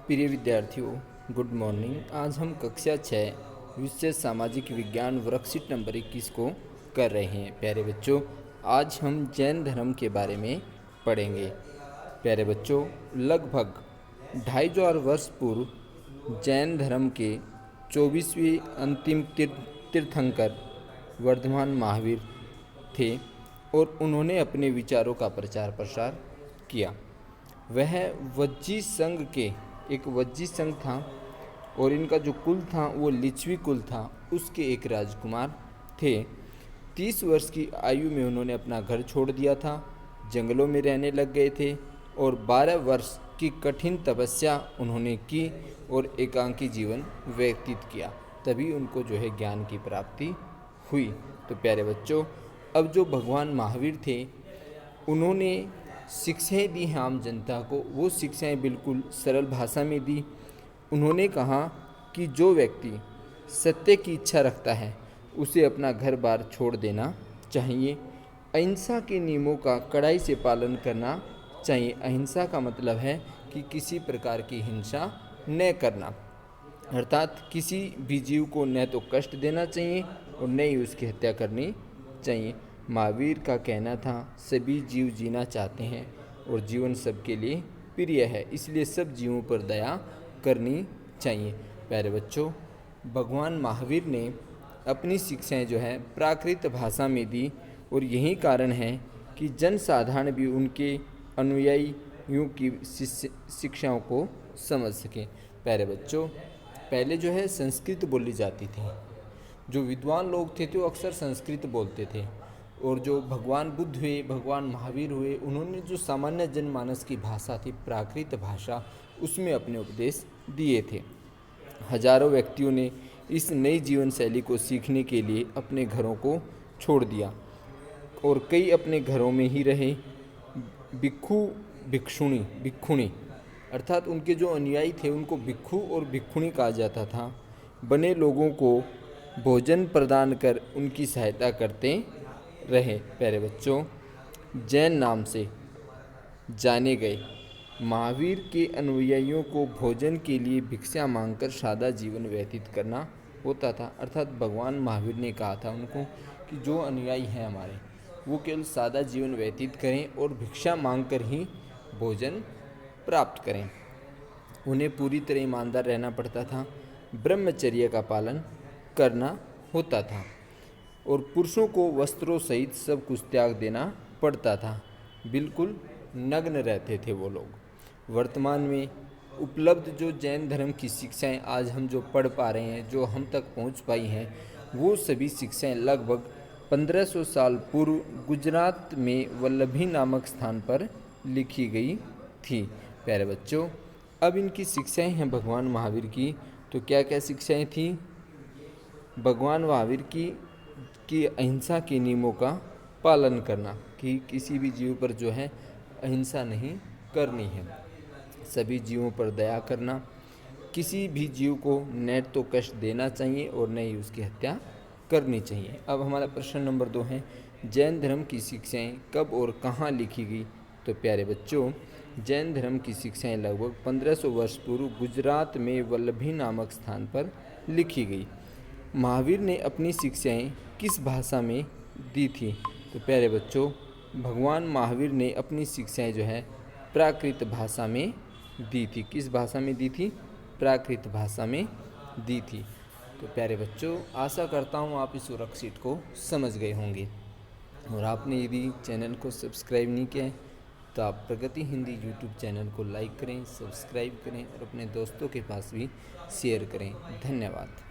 प्रिय विद्यार्थियों, good morning. आज हम कक्षा 6 विषय सामाजिक विज्ञान वर्कशीट नंबर 21 को कर रहे हैं। प्यारे बच्चों, आज हम जैन धर्म के बारे में पढ़ेंगे। प्यारे बच्चों, लगभग 2500 वर्ष पूर्व जैन धर्म के 24वें अंतिम तीर्थंकर वर्धमान महावीर थे और उन्होंने अपने विचारों का प्रचार प्रसार किया। वह वज्जी संघ के एक वज्जी संघ था और इनका जो कुल था वो लिच्छवी कुल था, उसके एक राजकुमार थे। 30 वर्ष की आयु में उन्होंने अपना घर छोड़ दिया था, जंगलों में रहने लग गए थे और 12 वर्ष की कठिन तपस्या उन्होंने की और एकांकी जीवन व्यतीत किया। तभी उनको जो है ज्ञान की प्राप्ति हुई। तो प्यारे बच्चों, अब जो भगवान महावीर थे उन्होंने शिक्षाएं दी हैं आम जनता को। वो शिक्षाएं बिल्कुल सरल भाषा में दी। उन्होंने कहा कि जो व्यक्ति सत्य की इच्छा रखता है उसे अपना घर बार छोड़ देना चाहिए। अहिंसा के नियमों का कड़ाई से पालन करना चाहिए। अहिंसा का मतलब है कि किसी प्रकार की हिंसा न करना, अर्थात किसी भी जीव को न तो कष्ट देना चाहिए और न ही उसकी हत्या करनी चाहिए। महावीर का कहना था, सभी जीव जीना चाहते हैं और जीवन सबके लिए प्रिय है, इसलिए सब जीवों पर दया करनी चाहिए। प्यारे बच्चों, भगवान महावीर ने अपनी शिक्षाएं जो है प्राकृत भाषा में दी और यही कारण है कि जनसाधारण भी उनके अनुयायियों की शिक्षाओं को समझ सकें। प्यारे बच्चों, पहले जो है संस्कृत बोली जाती थी। जो विद्वान लोग थे तो अक्सर संस्कृत बोलते थे और जो भगवान बुद्ध हुए, भगवान महावीर हुए, उन्होंने जो सामान्य जनमानस की भाषा थी प्राकृत भाषा, उसमें अपने उपदेश दिए थे। हजारों व्यक्तियों ने इस नई जीवन शैली को सीखने के लिए अपने घरों को छोड़ दिया और कई अपने घरों में ही रहे। भिक्षुणी अर्थात उनके जो अनुयायी थे उनको भिक्षु और भिक्षुणी कहा जाता था, बने लोगों को भोजन प्रदान कर उनकी सहायता करते रहे। प्यारे बच्चों, जैन नाम से जाने गए महावीर के अनुयायियों को भोजन के लिए भिक्षा मांगकर सादा जीवन व्यतीत करना होता था। अर्थात भगवान महावीर ने कहा था उनको कि जो अनुयायी हैं हमारे, वो केवल सादा जीवन व्यतीत करें और भिक्षा मांगकर ही भोजन प्राप्त करें। उन्हें पूरी तरह ईमानदार रहना पड़ता था, ब्रह्मचर्य का पालन करना होता था और पुरुषों को वस्त्रों सहित सब कुछ त्याग देना पड़ता था। बिल्कुल नग्न रहते थे वो लोग। वर्तमान में उपलब्ध जो जैन धर्म की शिक्षाएं आज हम जो पढ़ पा रहे हैं, जो हम तक पहुंच पाई हैं, वो सभी शिक्षाएं लगभग 1500 साल पूर्व गुजरात में वल्लभी नामक स्थान पर लिखी गई थी। प्यारे बच्चों, अब इनकी शिक्षाएं हैं भगवान महावीर की। तो क्या क्या शिक्षाएं थी भगवान महावीर की अहिंसा के नियमों का पालन करना, कि किसी भी जीव पर जो है अहिंसा नहीं करनी है, सभी जीवों पर दया करना, किसी भी जीव को न तो कष्ट देना चाहिए और न ही उसकी हत्या करनी चाहिए। अब हमारा प्रश्न नंबर 2 है, जैन धर्म की शिक्षाएं कब और कहाँ लिखी गई? तो प्यारे बच्चों, जैन धर्म की शिक्षाएं लगभग 1500 वर्ष पूर्व गुजरात में वल्लभी नामक स्थान पर लिखी गई। महावीर ने अपनी शिक्षाएं किस भाषा में दी थी? तो प्यारे बच्चों, भगवान महावीर ने अपनी शिक्षाएं जो है प्राकृत भाषा में दी थी। किस भाषा में दी थी? प्राकृत भाषा में दी थी। तो प्यारे बच्चों, आशा करता हूँ आप इस वर्कशीट को समझ गए होंगे और आपने यदि चैनल को सब्सक्राइब नहीं किया है तो आप प्रगति हिंदी यूट्यूब चैनल को लाइक करें, सब्सक्राइब करें और अपने दोस्तों के पास भी शेयर करें। धन्यवाद।